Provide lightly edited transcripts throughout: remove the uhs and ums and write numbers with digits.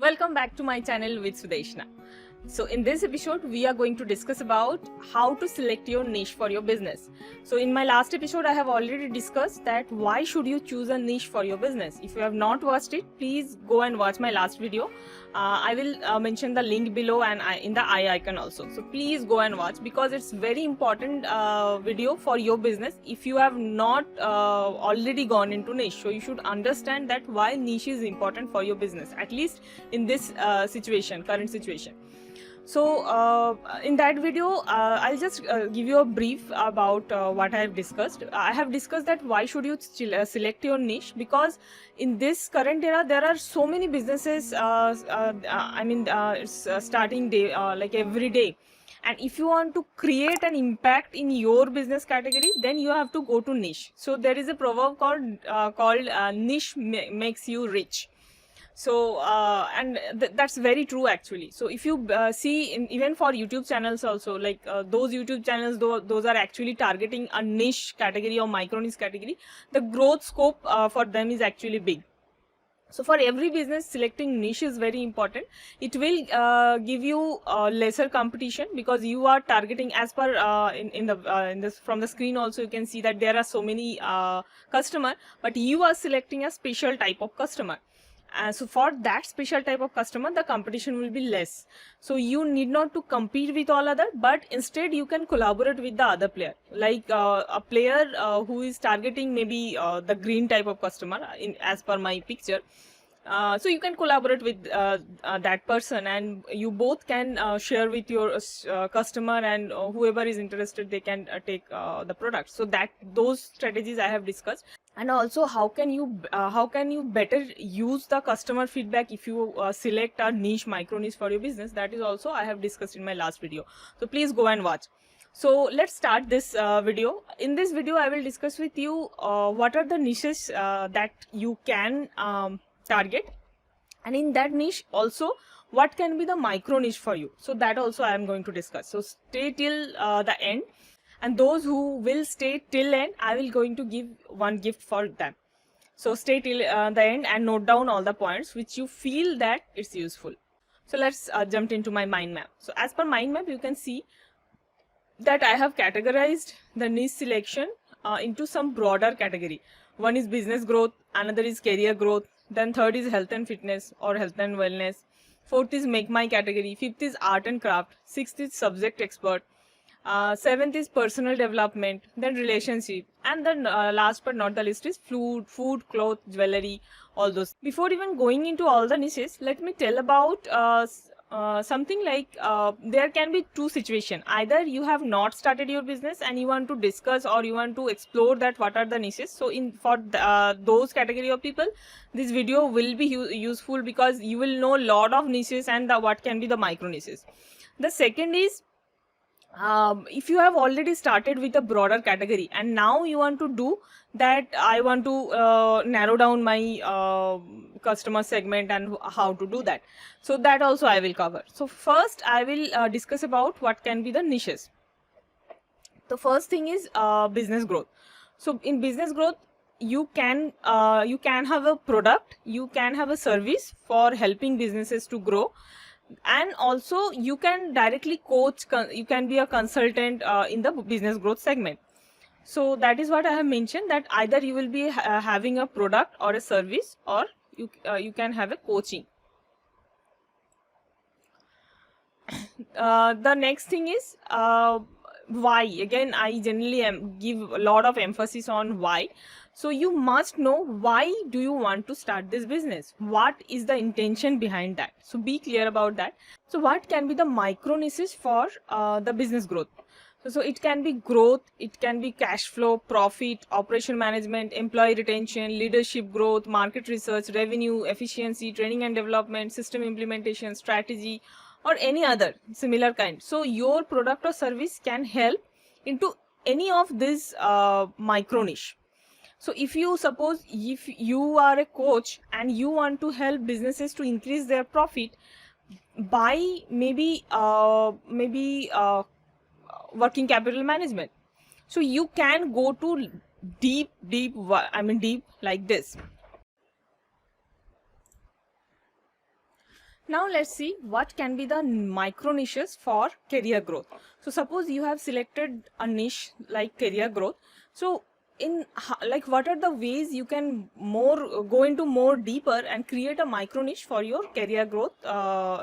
Welcome back to my channel with Sudeshna. So in this episode we are going to discuss about how to select your niche for your business. So in my last episode I have already discussed that why should you choose a niche for your business. If you have not watched it, please go and watch my last video. I will mention the link below and in the I icon also. So please go and watch because it's very important video for your business. If you have not already gone into niche, so you should understand that why niche is important for your business, at least in this current situation. So in that video I'll just give you a brief about what I have discussed. I have discussed that why should you select your niche, because in this current era there are so many businesses it's starting day like every day, and if you want to create an impact in your business category, then you have to go to niche. So there is a proverb called niche makes you rich. So and that's very true actually. So if you see even for YouTube channels also, like those YouTube channels, those are actually targeting a niche category or micro niche category, the growth scope for them is actually big. So for every business, selecting niche is very important. It will give you lesser competition because you are targeting, as per in this from the screen also you can see that there are so many customer, but you are selecting a special type of customer. So for that special type of customer, the competition will be less. So you need not to compete with all other, but instead you can collaborate with the other player, like a player who is targeting maybe the green type of customer as per my picture. So you can collaborate with that person, and you both can share with your customer, and whoever is interested, they can take the product. So that those strategies I have discussed. And also how can you better use the customer feedback if you select a niche, micro niche for your business. That is also I have discussed in my last video. So please go and watch. So let's start this video. In this video I will discuss with you what are the niches that you can target, and in that niche also what can be the micro niche for you. So that also I am going to discuss. So stay till the end. And those who will stay till end, I will going to give one gift for them. So stay till the end and note down all the points which you feel that it's useful. So let's jump into my mind map. So as per mind map, you can see that I have categorized the niche selection into some broader category. One is business growth, another is career growth, then third is health and fitness or health and wellness, fourth is make my category, fifth is art and craft, sixth is subject expert, seventh is personal development, then relationship, and then last but not the least is food, clothes, jewelry, all those. Before even going into all the niches, let me tell about something like there can be two situations. Either you have not started your business and you want to discuss or you want to explore that what are the niches. So for those category of people, this video will be useful because you will know a lot of niches and what can be the micro niches. The second is if you have already started with a broader category and now you want to do that, I want to narrow down my customer segment and how to do that. So that also I will cover. So first I will discuss about what can be the niches. The first thing is business growth. So in business growth, you can have a product, you can have a service for helping businesses to grow, and also you can directly coach, you can be a consultant in the business growth segment. So that is what I have mentioned, that either you will be having a product or a service, or you can have a coaching. The next thing is why. Again, I generally give a lot of emphasis on why. So you must know why do you want to start this business? What is the intention behind that? So be clear about that. So what can be the micro niches for the business growth? So it can be growth, it can be cash flow, profit, operation management, employee retention, leadership growth, market research, revenue, efficiency, training and development, system implementation, strategy, or any other similar kind. So your product or service can help into any of this micro niche. So if you are a coach and you want to help businesses to increase their profit by maybe working capital management, so you can go to deep like this. Now let's see what can be the micro niches for career growth. So suppose you have selected a niche like career growth. So in like what are the ways you can more go into more deeper and create a micro niche for your career growth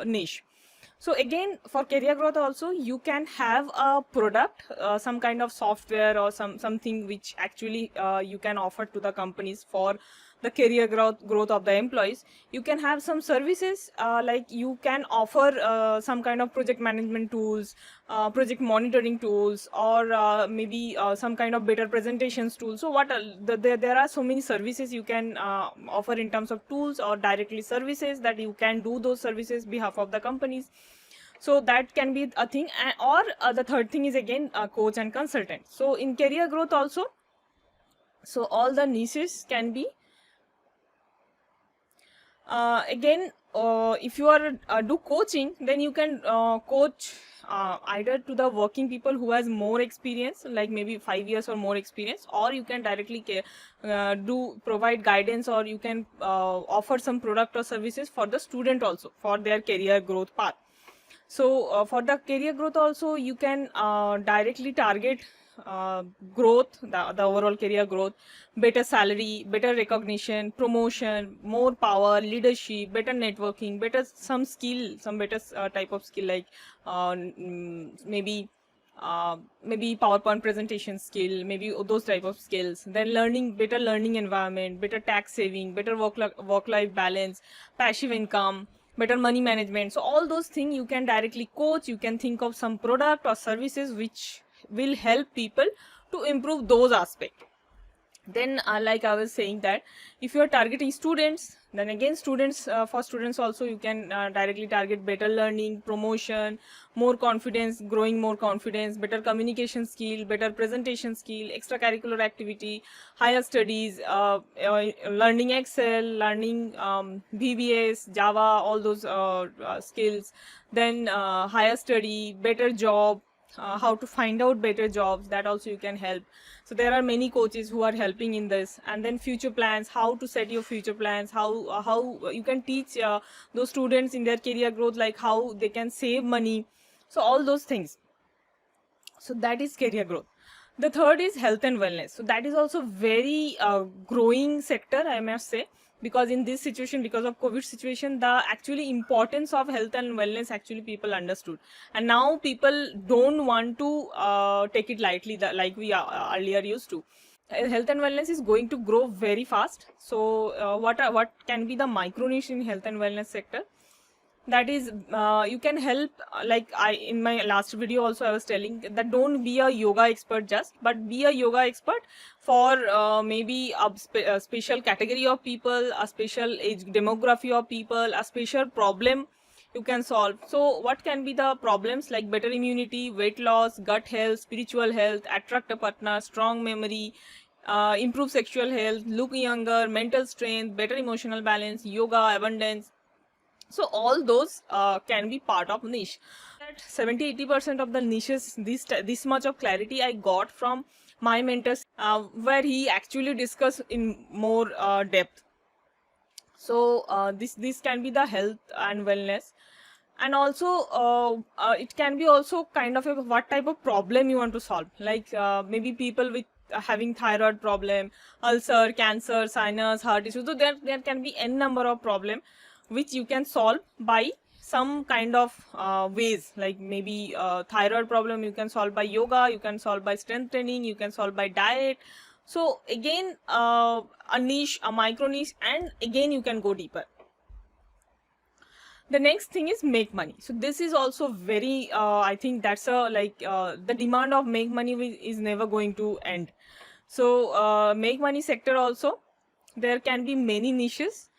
niche. So again, for career growth also, you can have a product, some kind of software or something which actually you can offer to the companies for the career growth of the employees. You can have some services, like you can offer some kind of project management tools, project monitoring tools, or maybe some kind of better presentations tools. So what there are so many services you can offer in terms of tools or directly services that you can do those services behalf of the companies. So that can be a thing. Or the third thing is again coach and consultant. So in career growth also, so all the niches can be again, if you are do coaching, then you can coach either to the working people who has more experience, like maybe 5 years or more experience, or you can directly do provide guidance, or you can offer some product or services for the student also for their career growth path. So for the career growth also, you can directly target growth, the overall career growth, better salary, better recognition, promotion, more power, leadership, better networking, better some skill, some better type of skill, like maybe maybe PowerPoint presentation skill, maybe those type of skills. Then learning, better learning environment, better tax saving, better work life balance, passive income, better money management. So all those things you can directly coach. You can think of some product or services which will help people to improve those aspects. Then like I was saying that if you are targeting students, then again students, for students also you can directly target better learning, promotion, more confidence, growing more confidence, better communication skill, better presentation skill, extracurricular activity, higher studies, learning Excel, learning VBS, Java, all those skills. Then higher study, better job, how to find out better jobs, that also you can help. So there are many coaches who are helping in this. And then future plans, how to set your future plans, how you can teach those students in their career growth, like how they can save money. So all those things. So that is career growth. The third is health and wellness. So that is also very growing sector, I must say, because in this situation, because of COVID situation, the actually importance of health and wellness actually people understood, and now people don't want to take it lightly, like we earlier used to. Health and wellness is going to grow very fast. So what can be the micro niche in health and wellness sector? That is, you can help, like I in my last video also I was telling that don't be a yoga expert just, but be a yoga expert for maybe a special category of people, a special age demography of people, a special problem you can solve. So what can be the problems? Like better immunity, weight loss, gut health, spiritual health, attract a partner, strong memory, improve sexual health, look younger, mental strength, better emotional balance, yoga, abundance. So all those can be part of niche. That 70-80% of the niches, this much of clarity I got from my mentors, where he actually discussed in more depth. So this can be the health and wellness. And also it can be also kind of a what type of problem you want to solve, like maybe people with having thyroid problem, ulcer, cancer, sinus, heart issue. So there can be n number of problem which you can solve by some kind of ways, like maybe thyroid problem you can solve by yoga, you can solve by strength training, you can solve by diet. So again, a niche, a micro niche, and again you can go deeper. The next thing is make money. So this is also very I think that's a like the demand of make money is never going to end. So make money sector also, there can be many niches.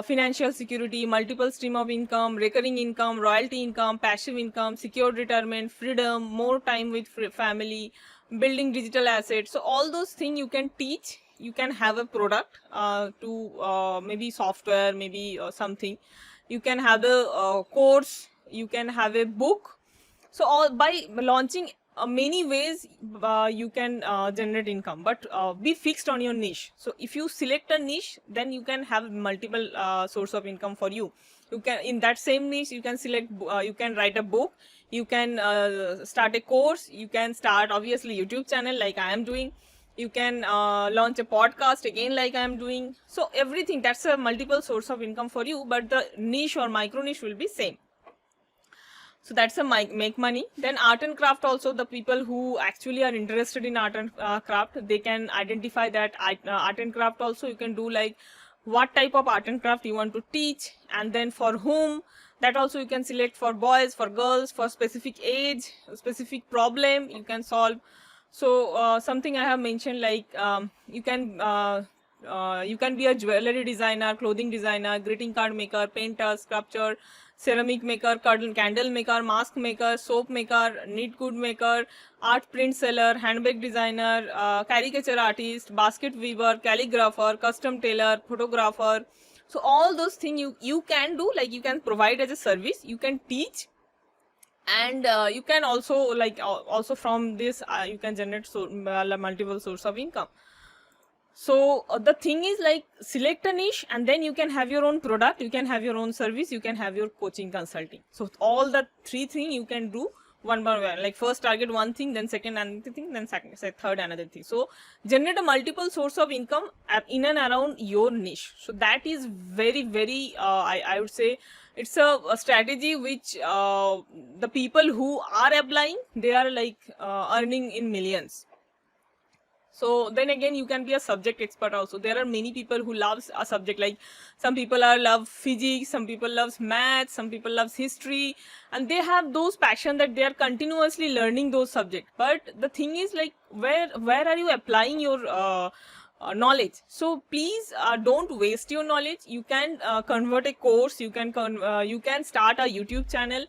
Financial security, multiple stream of income, recurring income, royalty income, passive income, secured retirement, freedom, more time with family, building digital assets. So all those things you can teach. You can have a product to maybe software, maybe something. You can have a course, you can have a book. So all by launching many ways you can generate income, but be fixed on your niche. So if you select a niche, then you can have multiple source of income for you. You can, in that same niche, you can select, you can write a book, you can start a course, you can start obviously YouTube channel like I am doing, you can launch a podcast again like I am doing. So everything, that's a multiple source of income for you, but the niche or micro niche will be same. So that's a make money. Then art and craft also, the people who actually are interested in art and craft, they can identify that art and craft also you can do, like what type of art and craft you want to teach, and then for whom, that also you can select, for boys, for girls, for specific age, specific problem you can solve. So something I have mentioned, like you can be a jewelry designer, clothing designer, greeting card maker, painter, sculptor, ceramic maker, candle maker, mask maker, soap maker, knit good maker, art print seller, handbag designer, caricature artist, basket weaver, calligrapher, custom tailor, photographer. So all those things you can do, like you can provide as a service, you can teach, and you can also, like also from this you can generate multiple source of income. So the thing is, like, select a niche and then you can have your own product, you can have your own service, you can have your coaching, consulting. So all the three things you can do one by one, like first target one thing, then second another thing, then third another thing. So generate a multiple source of income in and around your niche. So that is very, very I would say it's a strategy which the people who are applying, they are like earning in millions. So then again, you can be a subject expert also. There are many people who loves a subject, like some people love physics, some people loves math, some people loves history, and they have those passion that they are continuously learning those subjects. But the thing is, like, where are you applying your knowledge? So please don't waste your knowledge. You can convert a course, you can start a YouTube channel.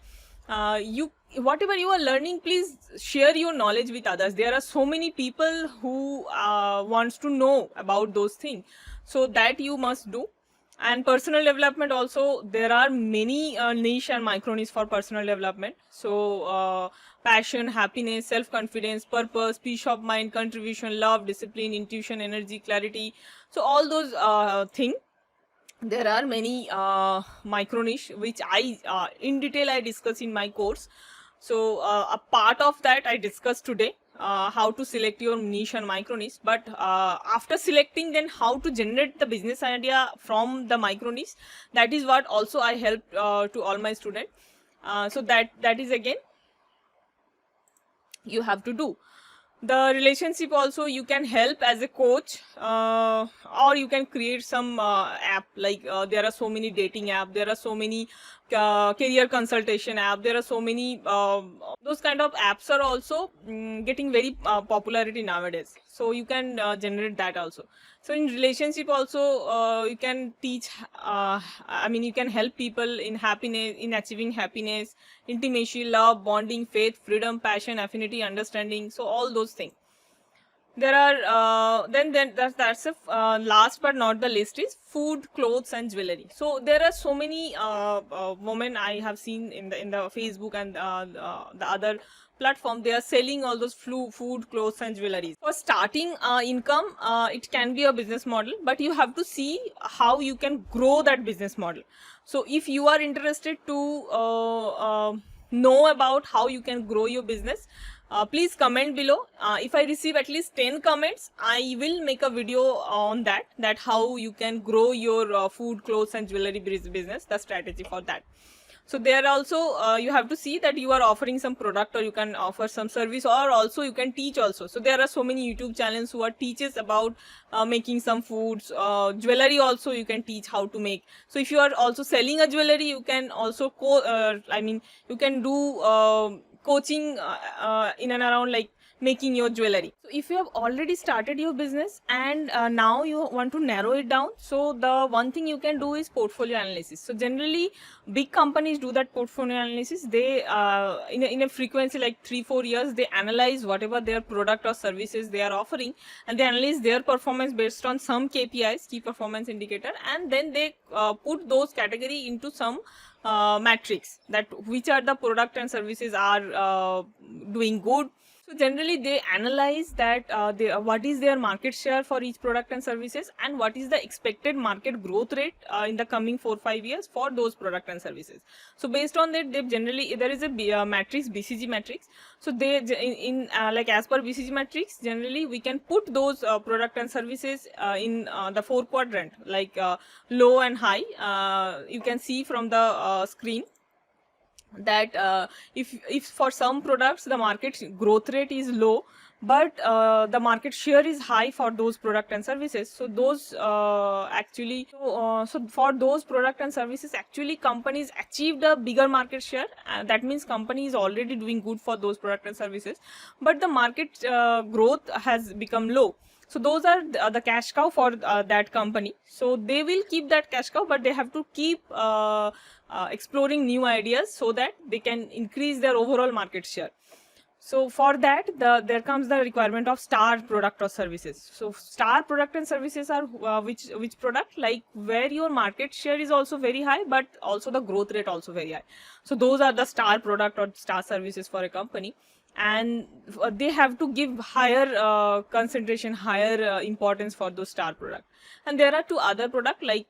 Whatever you are learning, please share your knowledge with others. There are so many people who wants to know about those things, so that you must do. And personal development also, there are many niche and micro niche for personal development. So passion, happiness, self-confidence, purpose, peace of mind, contribution, love, discipline, intuition, energy, clarity. So all those things, there are many micro niche which I in detail I discuss in my course. So a part of that I discussed today, how to select your niche and micro niche. But after selecting, then how to generate the business idea from the micro niche, that is what also I help to all my students. So that is again you have to do. The relationship also, you can help as a coach, or you can create some app, like there are so many dating app, there are so many career consultation app, there are so many those kind of apps are also getting very popularity nowadays. So you can generate that also. So in relationship also, you can teach, I mean, you can help people in happiness, in achieving happiness, intimacy, love, bonding, faith, freedom, passion, affinity, understanding. So all those things. There are then that's a last but not the least is food, clothes, and jewelry. So there are so many women I have seen in the Facebook and the other platform. They are selling all those food, clothes, and jewelry. For starting income, it can be a business model, but you have to see how you can grow that business model. So if you are interested to know about how you can grow your business, please comment below. If I receive at least 10 comments, I will make a video on that how you can grow your food, clothes, and jewelry business, the strategy for that. So there also you have to see that you are offering some product, or you can offer some service, or also you can teach also. So there are so many YouTube channels who are teaches about making some foods, jewelry also you can teach how to make. So if you are also selling a jewelry, you can also you can do coaching in and around, like making your jewelry. So if you have already started your business and now you want to narrow it down, so the one thing you can do is portfolio analysis. So generally big companies do that portfolio analysis. They in a frequency like 3-4 years, they analyze whatever their product or services they are offering, and they analyze their performance based on some KPIs, key performance indicator, and then they put those category into some matrix, that which are the product and services are doing good, So generally they analyze that what is their market share for each product and services, and what is the expected market growth rate in the coming 4-5 years for those product and services. So based on that, they generally, there is a matrix, BCG matrix. So they in like as per BCG matrix, generally we can put those product and services in the 4 quadrant, like low and high. You can see from the screen that if for some products the market growth rate is low, but the market share is high for those product and services, so those so for those product and services, actually companies achieved a bigger market share. That means company is already doing good for those product and services, but the market growth has become low. So those are the cash cow for that company. So they will keep that cash cow, but they have to keep exploring new ideas so that they can increase their overall market share. So for that, there comes the requirement of star product or services. So star product and services are which product, like where your market share is also very high, but also the growth rate also very high. So those are the star product or star services for a company, and they have to give higher concentration, higher importance for those star product. And there are two other product, like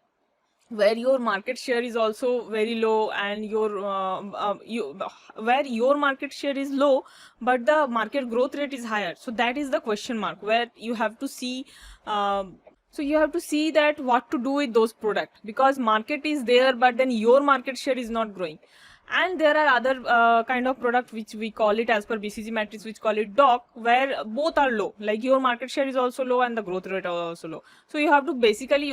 where your market share is also very low, and where your market share is low but the market growth rate is higher. So that is the question mark, where you have to see so you have to see that what to do with those products, because market is there but then your market share is not growing. And there are other kind of product which we call it as per BCG matrix, which call it DOC, where both are low, like your market share is also low and the growth rate is also low. So you have to basically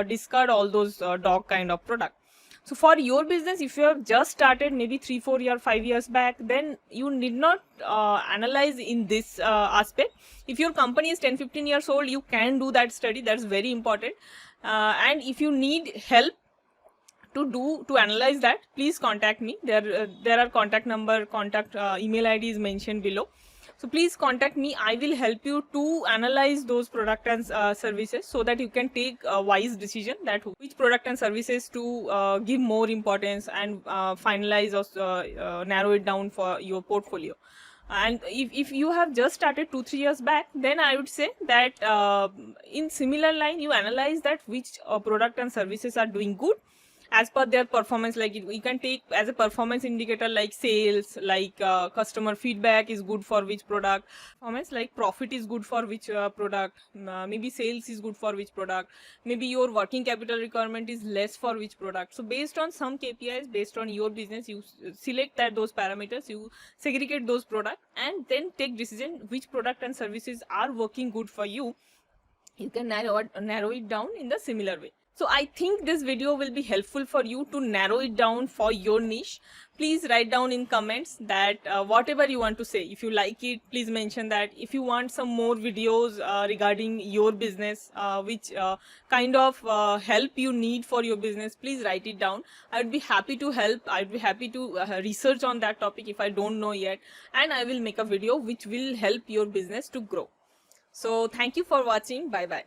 discard all those DOC kind of product. So for your business, if you have just started maybe 3-4 years, 5 years back, then you need not analyze in this aspect. If your company is 10-15 years old, you can do that study. That's very important. And if you need help to analyze that, please contact me. There are contact number, email ID is mentioned below. So please contact me. I will help you to analyze those product and services, so that you can take a wise decision that which product and services to give more importance, and finalize or narrow it down for your portfolio. And if you have just started 2-3 years back, then I would say that in similar line, you analyze that which product and services are doing good as per their performance. Like you can take as a performance indicator, like sales, like customer feedback is good for which product, performance like profit is good for which product, maybe sales is good for which product, maybe your working capital requirement is less for which product. So based on some KPIs, based on your business, you select those parameters, you segregate those products, and then take decision which product and services are working good for you. You can narrow it down in the similar way. So I think this video will be helpful for you to narrow it down for your niche. Please write down in comments that whatever you want to say. If you like it, please mention that. If you want some more videos regarding your business, which kind of help you need for your business, please write it down. I would be happy to help. I would be happy to research on that topic if I don't know yet, and I will make a video which will help your business to grow. So thank you for watching. Bye bye.